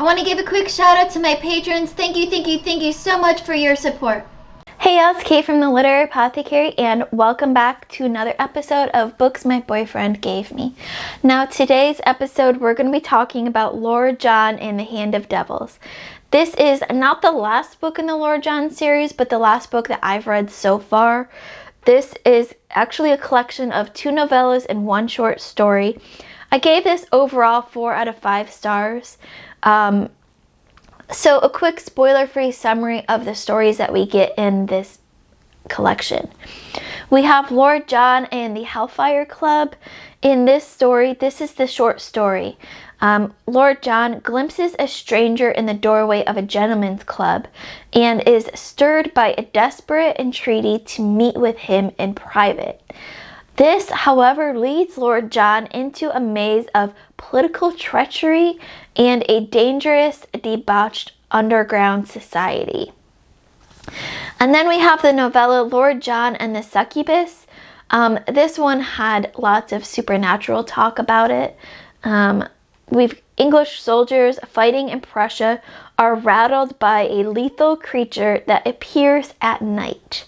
I want to give a quick shout out to my patrons. Thank you so much for your support. Hey y'all, it's Kate from the Literary Apothecary, and welcome back to another episode of Books My Boyfriend Gave Me. Now, today's episode, we're going to be talking about Lord John and the Hand of Devils. This is not the last book in the Lord John series, but the last book that I've read so far. This is actually a collection of 2 novellas and 1 short story. I gave this overall 4 out of 5 stars. So a quick spoiler-free summary of the stories that we get in this collection. We have Lord John and the Hellfire Club. In this story, this is the short story. Lord John glimpses a stranger in the doorway of a gentleman's club and is stirred by a desperate entreaty to meet with him in private. This, however, leads Lord John into a maze of political treachery and a dangerous, debauched underground society. And then we have the novella Lord John and the Succubus. This one had lots of supernatural talk about it. English soldiers fighting in Prussia are rattled by a lethal creature that appears at night.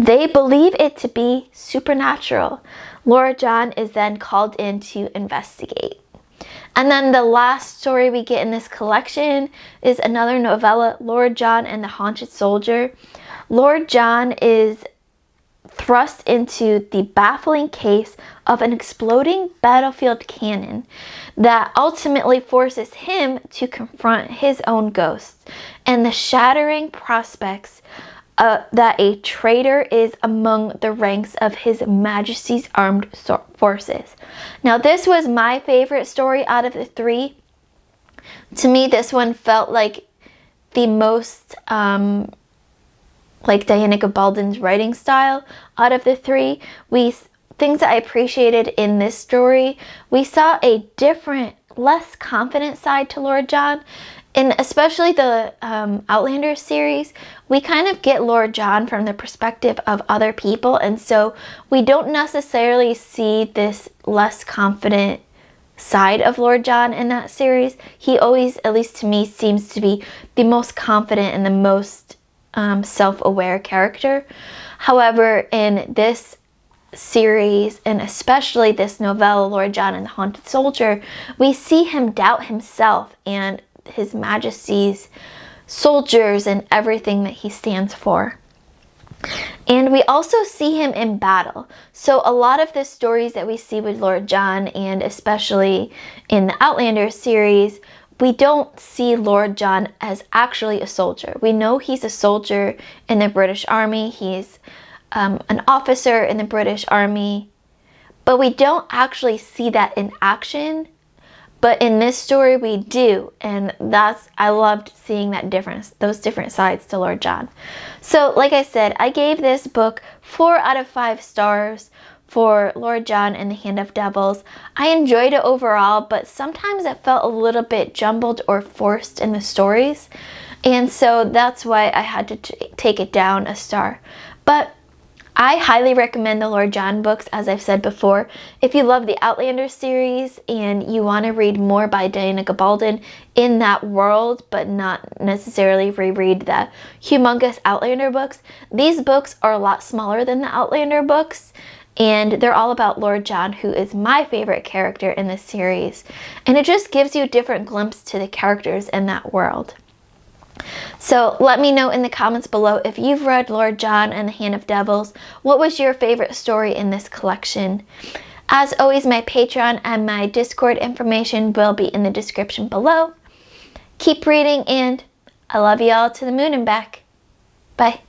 They believe it to be supernatural. Lord John is then called in to investigate. And then the last story we get in this collection is another novella, Lord John and the Haunted Soldier. Lord John is thrust into the baffling case of an exploding battlefield cannon that ultimately forces him to confront his own ghosts and the shattering prospects that a traitor is among the ranks of His Majesty's armed forces. Now, this was my favorite story out of the 3. To me, this one felt like the most like Diana Gabaldon's writing style out of the 3. Things that I appreciated in this story, we saw a different, less confident side to Lord John. And especially the Outlander series, we kind of get Lord John from the perspective of other people, and so we don't necessarily see this less confident side of Lord John in that series. He always, at least to me, seems to be the most confident and the most self-aware character. However, in this series, and especially this novella, Lord John and the Haunted Soldier, we see him doubt himself and His Majesty's soldiers and everything that he stands for. And we also see him in battle. So a lot of the stories that we see with Lord John, and especially in the Outlander series, we don't see Lord John as actually a soldier. We know he's a soldier in the British Army. He's an officer in the British Army. But we don't actually see that in action. But in this story we do, and I loved seeing that difference, those different sides to Lord John. So like I said, I gave this book 4 out of 5 stars for Lord John and the Hand of Devils. I enjoyed it overall, but sometimes it felt a little bit jumbled or forced in the stories, and so that's why I had to take it down a star. But I highly recommend the Lord John books, as I've said before. If you love the Outlander series and you want to read more by Diana Gabaldon in that world, but not necessarily reread the humongous Outlander books, these books are a lot smaller than the Outlander books, and they're all about Lord John, who is my favorite character in this series. And it just gives you a different glimpse to the characters in that world. So let me know in the comments below if you've read Lord John and the Hand of Devils. What was your favorite story in this collection? As always, my Patreon and my Discord information will be in the description below. Keep reading, and I love you all to the moon and back. Bye.